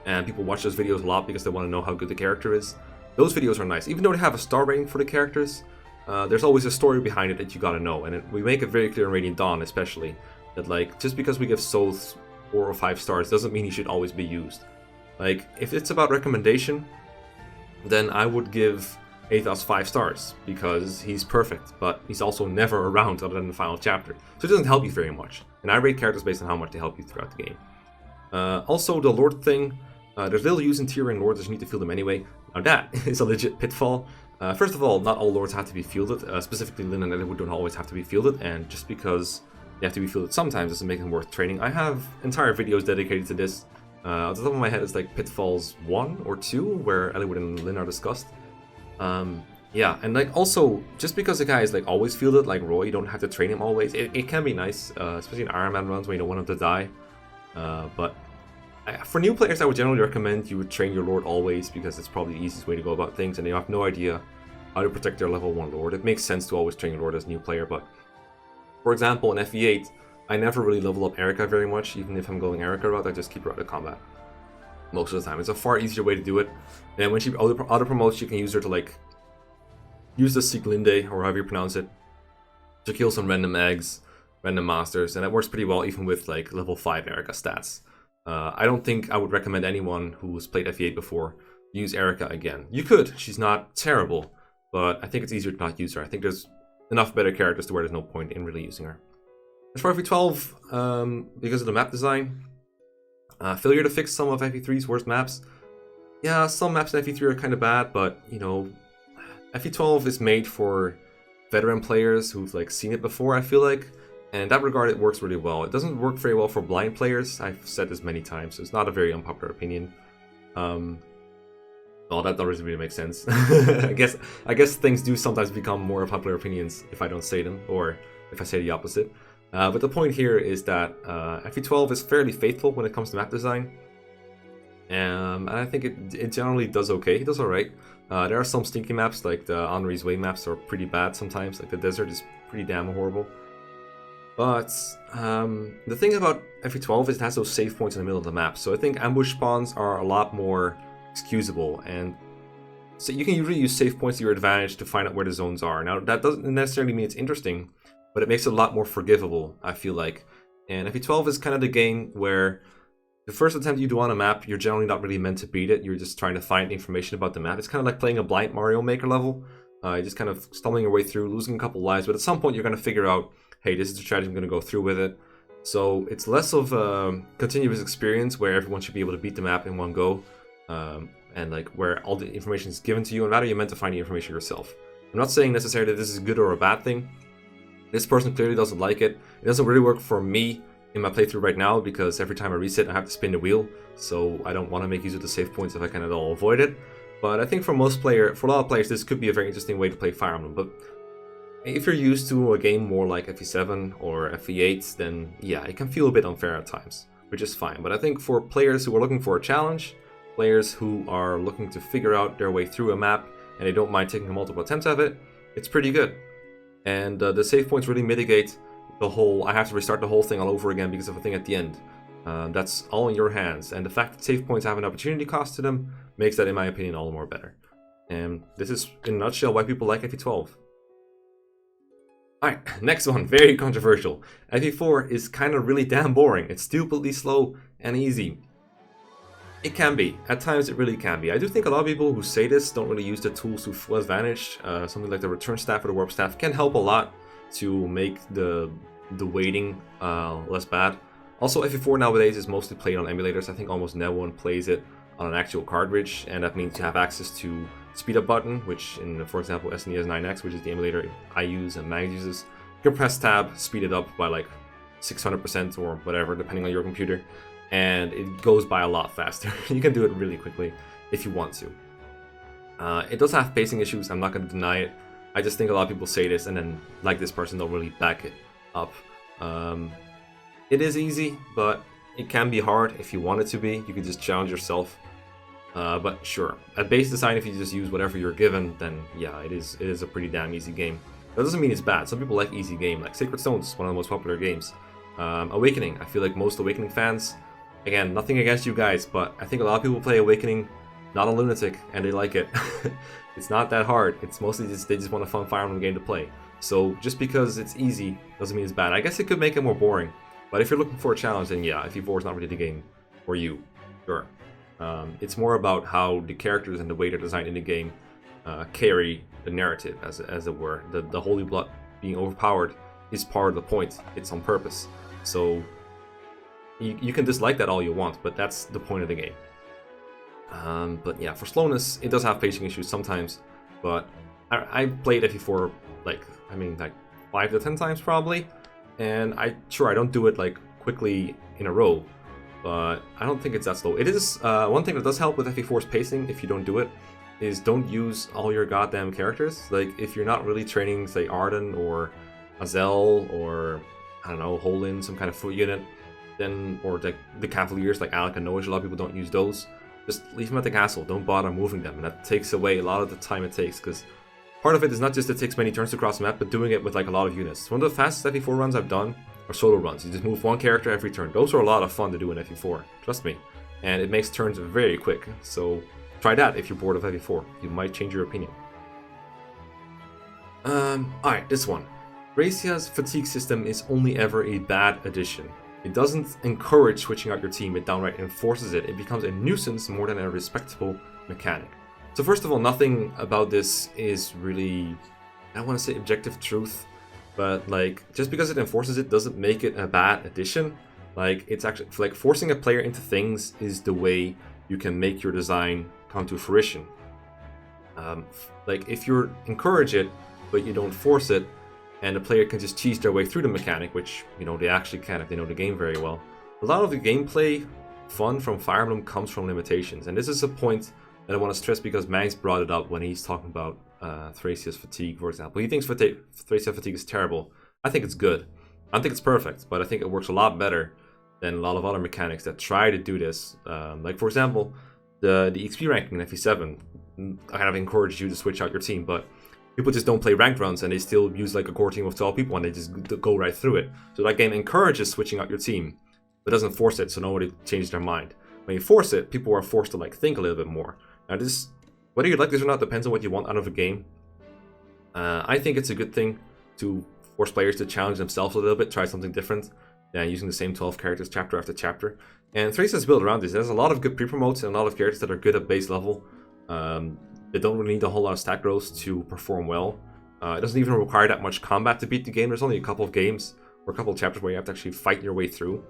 and people watch those videos a lot because they want to know how good the character is. Those videos are nice, even though they have a star rating for the characters. There's always a story behind it that you gotta know, and we make it very clear in Radiant Dawn, especially that like just because we give Soth 4 or 5 stars doesn't mean he should always be used. Like if it's about recommendation, then I would give Aethos 5 stars because he's perfect, but he's also never around other than the final chapter. So it doesn't help you very much. And I rate characters based on how much they help you throughout the game. Also, the Lord thing, there's little use in tiering Lords as you need to field them anyway. Now that is a legit pitfall. First of all, not all Lords have to be fielded. Specifically, Lyn and Eliwood don't always have to be fielded, and just because they have to be fielded sometimes doesn't make them worth training. I have entire videos dedicated to this. Off the top of my head, it's like Pitfalls 1 or 2, where Eliwood and Lyn are discussed. Yeah, and like also, just because the guy is like always fielded, like Roy, you don't have to train him always. It can be nice, especially in Iron Man runs when you don't want him to die. But for new players, I would generally recommend you would train your Lord always, because it's probably the easiest way to go about things, and they have no idea how to protect their level 1 Lord. It makes sense to always train your Lord as a new player, but for example, in FE8, I never really level up Erica very much. Even if I'm going Erica route, I just keep her out of combat most of the time. It's a far easier way to do it. And when she auto promotes, you can use her to like use the Sieglinde, or however you pronounce it, to kill some random eggs, random monsters, and that works pretty well even with like level 5 Erica stats. I don't think I would recommend anyone who's played FE8 before use Erica again. You could, she's not terrible, but I think it's easier to not use her. I think there's enough better characters to where there's no point in really using her. As for FE12, because of the map design, failure to fix some of FE3's worst maps. Yeah, some maps in FE3 are kind of bad, but you know, FE12 is made for veteran players who've like seen it before, I feel like, and in that regard it works really well. It doesn't work very well for blind players. I've said this many times, so it's not a very unpopular opinion. Well, that doesn't really make sense. I guess things do sometimes become more popular opinions if I don't say them, or if I say the opposite. But the point here is that FE12 is fairly faithful when it comes to map design. And I think it generally does okay. It does alright. There are some stinky maps, like the Henri's Way maps are pretty bad sometimes. Like the desert is pretty damn horrible. But the thing about FE12 is it has those save points in the middle of the map. So I think ambush spawns are a lot more excusable. And so you can usually use save points to your advantage to find out where the zones are. Now that doesn't necessarily mean it's interesting, but it makes it a lot more forgivable, I feel like. And FE12 is kind of the game where the first attempt you do on a map, you're generally not really meant to beat it. You're just trying to find information about the map. It's kind of like playing a blind Mario Maker level. You're just kind of stumbling your way through, losing a couple lives, but at some point you're going to figure out, hey, this is the strategy, I'm going to go through with it. So it's less of a continuous experience where everyone should be able to beat the map in one go, and like where all the information is given to you, and rather you're meant to find the information yourself. I'm not saying necessarily that this is good or a bad thing. This person clearly doesn't like it. It doesn't really work for me in my playthrough right now, because every time I reset I have to spin the wheel, so I don't want to make use of the save points if I can at all avoid it. But I think for a lot of players, this could be a very interesting way to play Fire Emblem. But if you're used to a game more like FE7 or FE8, then yeah, it can feel a bit unfair at times, which is fine. But I think for players who are looking for a challenge, players who are looking to figure out their way through a map, and they don't mind taking multiple attempts at it, it's pretty good. And the save points really mitigate the whole, I have to restart the whole thing all over again because of a thing at the end. That's all in your hands, and the fact that save points have an opportunity cost to them makes that, in my opinion, all the more better. And this is, in a nutshell, why people like FE12. Alright, next one, very controversial. FE4 is kind of really damn boring. It's stupidly slow and easy. It can be. At times it really can be. I do think a lot of people who say this don't really use the tools to full advantage. Something like the return staff or the warp staff can help a lot to make the waiting less bad. Also, FE4 nowadays is mostly played on emulators. I think almost no one plays it on an actual cartridge, and that means you have access to speed up button, which in, for example, SNES 9X, which is the emulator I use and Mag uses, you can press tab, speed it up by like 600% or whatever, depending on your computer, and it goes by a lot faster. You can do it really quickly if you want to. It does have pacing issues, I'm not going to deny it. I just think a lot of people say this and then, like this person, don't really back it up. It is easy, but it can be hard if you want it to be. You can just challenge yourself. But sure, at base design, if you just use whatever you're given, then yeah, it is a pretty damn easy game. That doesn't mean it's bad. Some people like easy game, like Sacred Stones, one of the most popular games. Awakening, I feel like most Awakening fans, again, nothing against you guys, but I think a lot of people play Awakening not on Lunatic, and they like it. It's not that hard. It's mostly just they just want a fun Fire Emblem game to play. So just because it's easy doesn't mean it's bad. I guess it could make it more boring, but if you're looking for a challenge, then yeah, FE4 is not really the game for you. Sure. It's more about how the characters and the way they're designed in the game carry the narrative, as it were. The Holy Blood being overpowered is part of the point. It's on purpose. So you can dislike that all you want, but that's the point of the game. But yeah, for slowness, it does have pacing issues sometimes, but I played FE4 like 5 to 10 times probably, and I don't do it like quickly in a row, but I don't think it's that slow. It is one thing that does help with FE4's pacing if you don't do it is don't use all your goddamn characters. Like if you're not really training, say Arden or Azel or I don't know, Holin, some kind of foot unit, then or like the Cavaliers like Alec and Noaj, a lot of people don't use those. Just leave them at the castle, don't bother moving them, and that takes away a lot of the time it takes, because part of it is not just it takes many turns to cross the map, but doing it with like a lot of units. One of the fastest FE4 runs I've done are solo runs. You just move one character every turn. Those are a lot of fun to do in FE4, trust me. And it makes turns very quick, so try that if you're bored of FE4. You might change your opinion. Alright, this one. Thracia's fatigue system is only ever a bad addition. It doesn't encourage switching out your team, it downright enforces it. It becomes a nuisance more than a respectable mechanic. So first of all, nothing about this is really, I don't want to say objective truth, but like just because it enforces it doesn't make it a bad addition. Like it's actually like forcing a player into things is the way you can make your design come to fruition. Like if you encourage it but you don't force it, and the player can just cheese their way through the mechanic, which, you know, they actually can if they know the game very well. A lot of the gameplay fun from Fire Emblem comes from limitations, and this is a point that I want to stress because Mags brought it up when he's talking about Thracia's fatigue, for example. He thinks Thracia fatigue is terrible. I think it's good. I don't think it's perfect, but I think it works a lot better than a lot of other mechanics that try to do this. Like, for example, the XP ranking in FE7 kind of encourages you to switch out your team, but people just don't play ranked runs and they still use like a core team of 12 people and they just go right through it. So that game encourages switching out your team, but doesn't force it, so nobody changes their mind. When you force it, people are forced to like think a little bit more. Now this, whether you like this or not, depends on what you want out of a game. I think it's a good thing to force players to challenge themselves a little bit, try something different than using the same 12 characters chapter after chapter. And Thracia is built around this. There's a lot of good pre-promotes and a lot of characters that are good at base level. They don't really need a whole lot of stat growth to perform well. It doesn't even require that much combat to beat the game. There's only a couple of games or a couple of chapters where you have to actually fight your way through.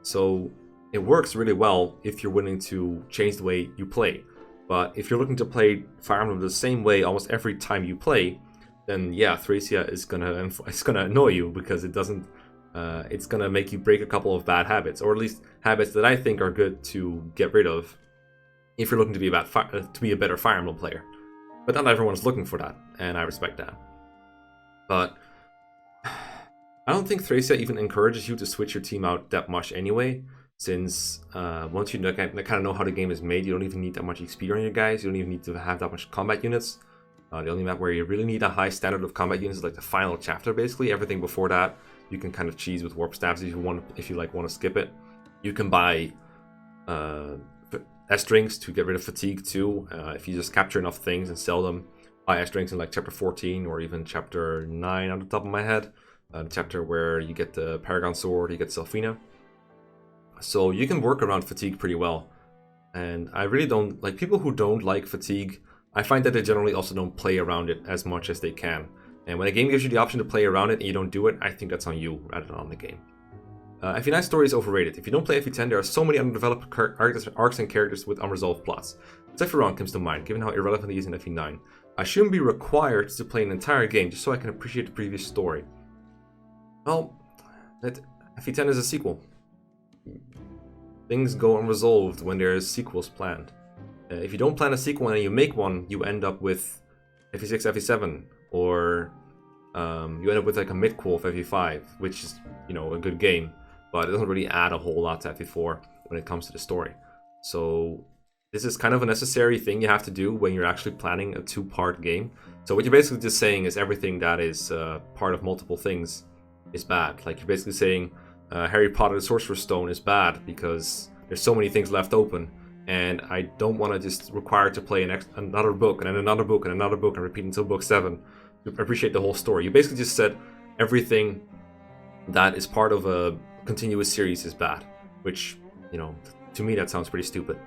So it works really well if you're willing to change the way you play. But if you're looking to play Fire Emblem the same way almost every time you play, then yeah, Thracia is gonna annoy you because it doesn't. It's gonna make you break a couple of bad habits, or at least habits that I think are good to get rid of if you're looking to be a better Fire Emblem player. But not everyone's looking for that, and I respect that. But I don't think Thracia even encourages you to switch your team out that much anyway, since once you kind of know how the game is made, you don't even need that much XP on your guys, you don't even need to have that much combat units. The only map where you really need a high standard of combat units is like the final chapter, basically. Everything before that, you can kind of cheese with warp staffs if you want to skip it. You can buy S-Drinks to get rid of fatigue too, if you just capture enough things and sell them. Buy S-Drinks in like chapter 14 or even chapter 9 on the top of my head. The chapter where you get the Paragon Sword, you get Selfina. So you can work around fatigue pretty well. And I really don't, like people who don't like fatigue, I find that they generally also don't play around it as much as they can. And when a game gives you the option to play around it and you don't do it, I think that's on you rather than on the game. FE9 story is overrated. If you don't play FE10, there are so many underdeveloped arcs and characters with unresolved plots. Sephiroth comes to mind, given how irrelevant he is in FE9. I shouldn't be required to play an entire game just so I can appreciate the previous story. Well, FE10 is a sequel. Things go unresolved when there's sequels planned. If you don't plan a sequel and you make one, you end up with FE6, FE7, or you end up with like a mid-qual of FE5, which is, you know, a good game, but it doesn't really add a whole lot to FE4 when it comes to the story. So this is kind of a necessary thing you have to do when you're actually planning a two-part game. So what you're basically just saying is everything that is part of multiple things is bad. Like you're basically saying Harry Potter the Sorcerer's Stone is bad because there's so many things left open, and I don't want to just require to play another book and then another book and another book and repeat until book 7 to appreciate the whole story. You basically just said everything that is part of a continuous series is bad, which, you know, to me that sounds pretty stupid.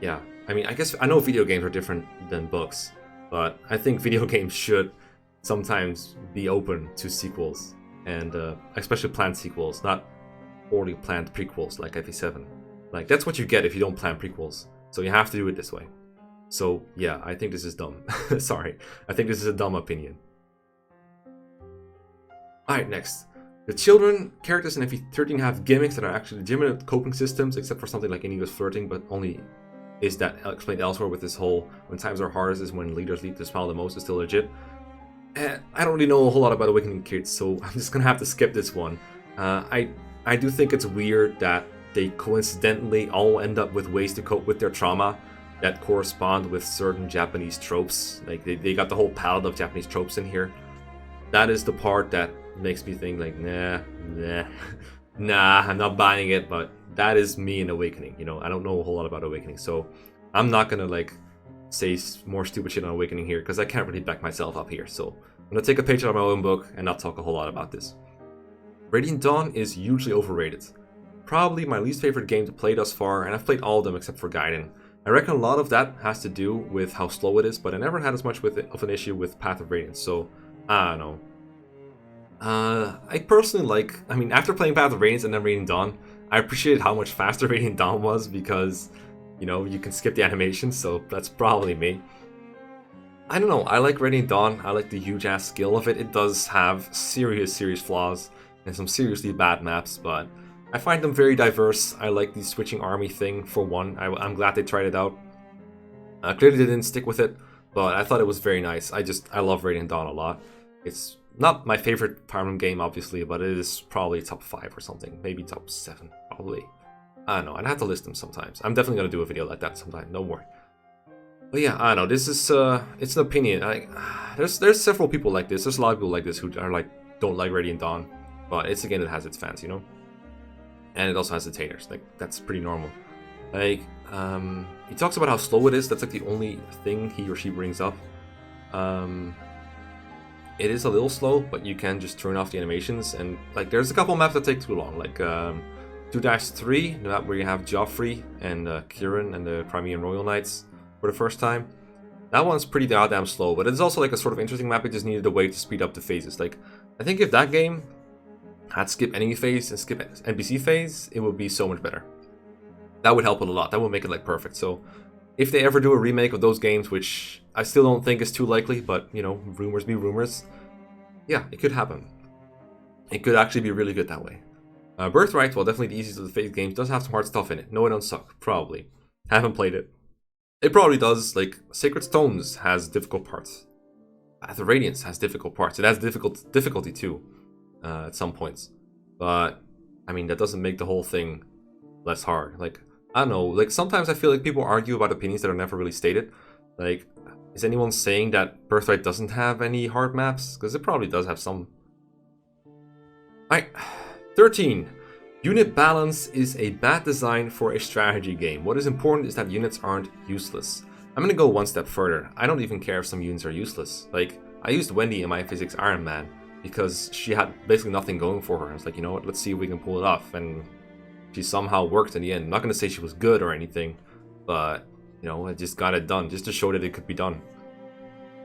Yeah, I mean, I guess I know video games are different than books, but I think video games should sometimes be open to sequels, and especially planned sequels, not poorly planned prequels like FE7. Like, that's what you get if you don't plan prequels, so you have to do it this way. So yeah, I think this is dumb. Sorry, I think this is a dumb opinion. Alright, next. The children characters in FE13 have gimmicks that are actually legitimate coping systems, except for something like Inigo's flirting, but only is that explained elsewhere with this whole when times are hardest is when leaders lead to smile the most is still legit. I don't really know a whole lot about Awakening Kids, so I'm just gonna have to skip this one. I do think it's weird that they coincidentally all end up with ways to cope with their trauma that correspond with certain Japanese tropes. Like, they got the whole palette of Japanese tropes in here. That is the part that makes me think, like, nah, I'm not buying it, but that is me in Awakening, you know? I don't know a whole lot about Awakening, so I'm not gonna, like, say more stupid shit on Awakening here, because I can't really back myself up here, so I'm gonna take a page out of my own book and not talk a whole lot about this. Radiant Dawn is hugely overrated. Probably my least favorite game to play thus far, and I've played all of them except for Gaiden. I reckon a lot of that has to do with how slow it is, but I never had as much of an issue with Path of Radiance, so I don't know. I personally like, after playing Path of Radiance and then Radiant Dawn, I appreciated how much faster Radiant Dawn was because, you know, you can skip the animation, so that's probably me. I don't know, I like Radiant Dawn, I like the huge ass skill of it. It does have serious flaws and some seriously bad maps, but I find them very diverse. I like the switching army thing for one. I'm glad they tried it out. Clearly they didn't stick with it, but I thought it was very nice. I love Radiant Dawn a lot. It's not my favorite Fire Emblem game, obviously, but it is probably top 5 or something. Maybe top 7, probably. I don't know, I'd have to list them sometimes. I'm definitely going to do a video like that sometime, no more. But yeah, I don't know, this is, it's an opinion. There's several people like this. There's a lot of people like this who are like, don't like Radiant Dawn. But it's a game that has its fans, you know? And it also has its haters. Like, that's pretty normal. Like, he talks about how slow it is. That's like the only thing he or she brings up. It is a little slow, but you can just turn off the animations. And, like, there's a couple maps that take too long. Like, 2-3, the map where you have Joffrey and Kieran and the Crimean Royal Knights for the first time. That one's pretty goddamn slow, but it's also like a sort of interesting map. It just needed a way to speed up the phases. Like, I think if that game had skip enemy phase and skip NPC phase, it would be so much better. That would help it a lot. That would make it like perfect. So if they ever do a remake of those games, which I still don't think is too likely, but you know, rumors be rumors, yeah, it could happen. It could actually be really good that way. Birthright, well, definitely the easiest of the Fate games, does have some hard stuff in it. No, it don't suck, probably. Haven't played it. It probably does. Like, Sacred Stones has difficult parts. Path of Radiance has difficult parts. It has difficulty too. At some points, but I mean, that doesn't make the whole thing less hard. Like, I don't know, like sometimes I feel like people argue about opinions that are never really stated. Like, is anyone saying that Birthright doesn't have any hard maps? Because it probably does have some. Alright, 13. Unit balance is a bad design for a strategy game. What is important is that units aren't useless. I'm gonna go one step further. I don't even care if some units are useless. Like, I used Wendy in my Physics Iron Man because she had basically nothing going for her. I was like, you know what, let's see if we can pull it off. And she somehow worked in the end. I'm not going to say she was good or anything, but, you know, I just got it done, just to show that it could be done.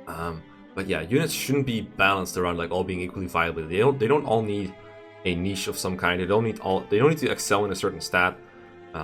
But yeah, units shouldn't be balanced around, like, all being equally viable. They don't all need a niche of some kind. They don't need to excel in a certain stat.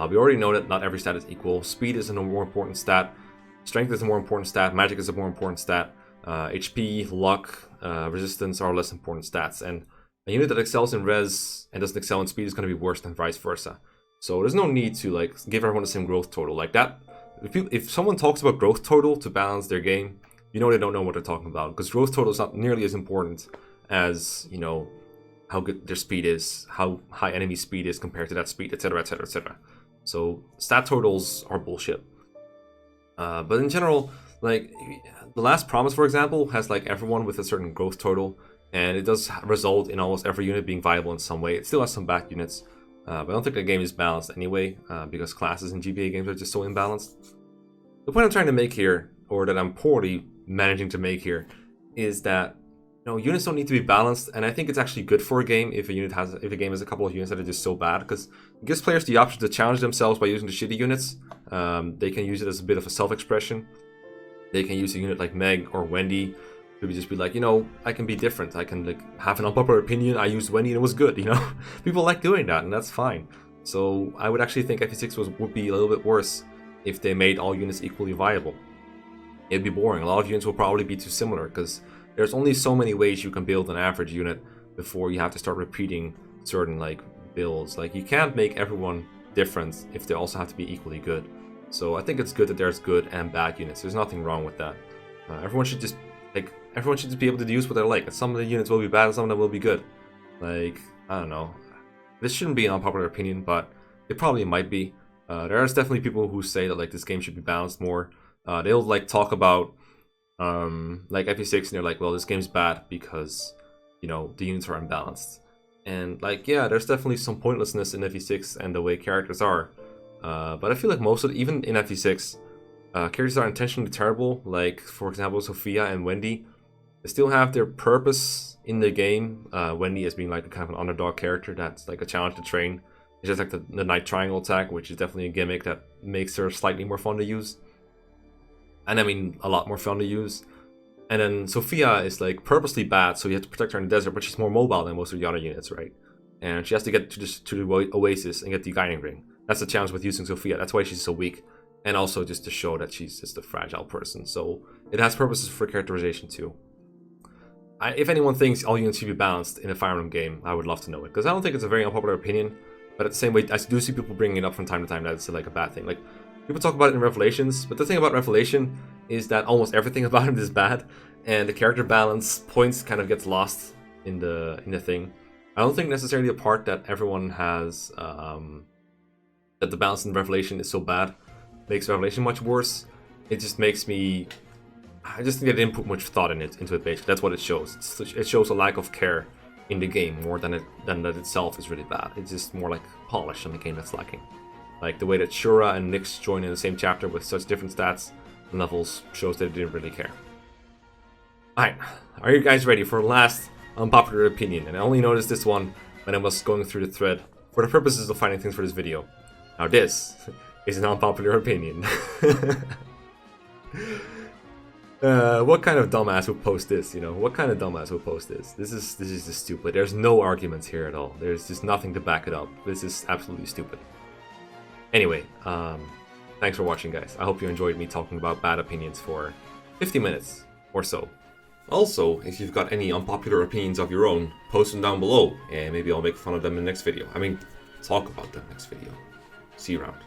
We already know that not every stat is equal. Speed is a more important stat. Strength is a more important stat. Magic is a more important stat. HP, luck, resistance are less important stats, and a unit that excels in res and doesn't excel in speed is going to be worse than vice versa. So there's no need to like give everyone the same growth total like that. If someone talks about growth total to balance their game, you know they don't know what they're talking about, because growth total is not nearly as important as, you know, how good their speed is, how high enemy speed is compared to that speed, etc, etc, etc. So stat totals are bullshit. But in general, like, the Last Promise, for example, has like everyone with a certain growth total, and it does result in almost every unit being viable in some way. It still has some bad units, but I don't think the game is balanced anyway, because classes in GBA games are just so imbalanced. The point I'm trying to make here, or that I'm poorly managing to make here, is that, you know, units don't need to be balanced, and I think it's actually good for a game if a game has a couple of units that are just so bad, because it gives players the option to challenge themselves by using the shitty units. They can use it as a bit of a self-expression. They can use a unit like Meg or Wendy to just be like, you know, I can be different. I can like have an unpopular opinion. I used Wendy and it was good, you know? People like doing that, and that's fine. So I would actually think FE6 would be a little bit worse if they made all units equally viable. It'd be boring. A lot of units will probably be too similar, because there's only so many ways you can build an average unit before you have to start repeating certain like builds. Like, you can't make everyone different if they also have to be equally good. So I think it's good that there's good and bad units. There's nothing wrong with that. Everyone should just be able to use what they like. And some of the units will be bad and some of them will be good. Like, I don't know. This shouldn't be an unpopular opinion, but it probably might be. There's definitely people who say that like this game should be balanced more. They'll like talk about like FE6 and they're like, well, this game's bad because, you know, the units are unbalanced. And like, yeah, there's definitely some pointlessness in FE6 and the way characters are. But I feel like most of it, even in FE6, characters are intentionally terrible. Like, for example, Sophia and Wendy. They still have their purpose in the game. Wendy as being like a kind of an underdog character that's like a challenge to train. It's just like the Knight Triangle attack, which is definitely a gimmick that makes her slightly more fun to use. And I mean, a lot more fun to use. And then Sophia is like purposely bad, so you have to protect her in the desert, but she's more mobile than most of the other units, right? And she has to get to the Oasis and get the Guiding Ring. That's the challenge with using Sophia. That's why she's so weak. And also just to show that she's just a fragile person. So it has purposes for characterization too. If anyone thinks all units should be balanced in a Fire Emblem game, I would love to know it. Because I don't think it's a very unpopular opinion. But at the same way, I do see people bringing it up from time to time that it's like a bad thing. Like, people talk about it in Revelations, but the thing about Revelation is that almost everything about it is bad. And the character balance points kind of gets lost in the thing. I don't think necessarily the part that everyone has, that the balance in Revelation is so bad, makes Revelation much worse. It just makes me... I just think they didn't put much thought into it, basically. That's what it shows. It shows a lack of care in the game more than that itself is really bad. It's just more like polish on the game that's lacking. Like the way that Shura and Nyx join in the same chapter with such different stats and levels shows that they didn't really care. Alright, are you guys ready for last unpopular opinion? And I only noticed this one when I was going through the thread for the purposes of finding things for this video. Now this is an unpopular opinion. What kind of dumbass would post this, you know? What kind of dumbass would post this? This is just stupid. There's no arguments here at all. There's just nothing to back it up. This is absolutely stupid. Anyway, thanks for watching, guys. I hope you enjoyed me talking about bad opinions for 50 minutes or so. Also, if you've got any unpopular opinions of your own, post them down below, and maybe I'll make fun of them in the next video. I mean, talk about them next video. See you around.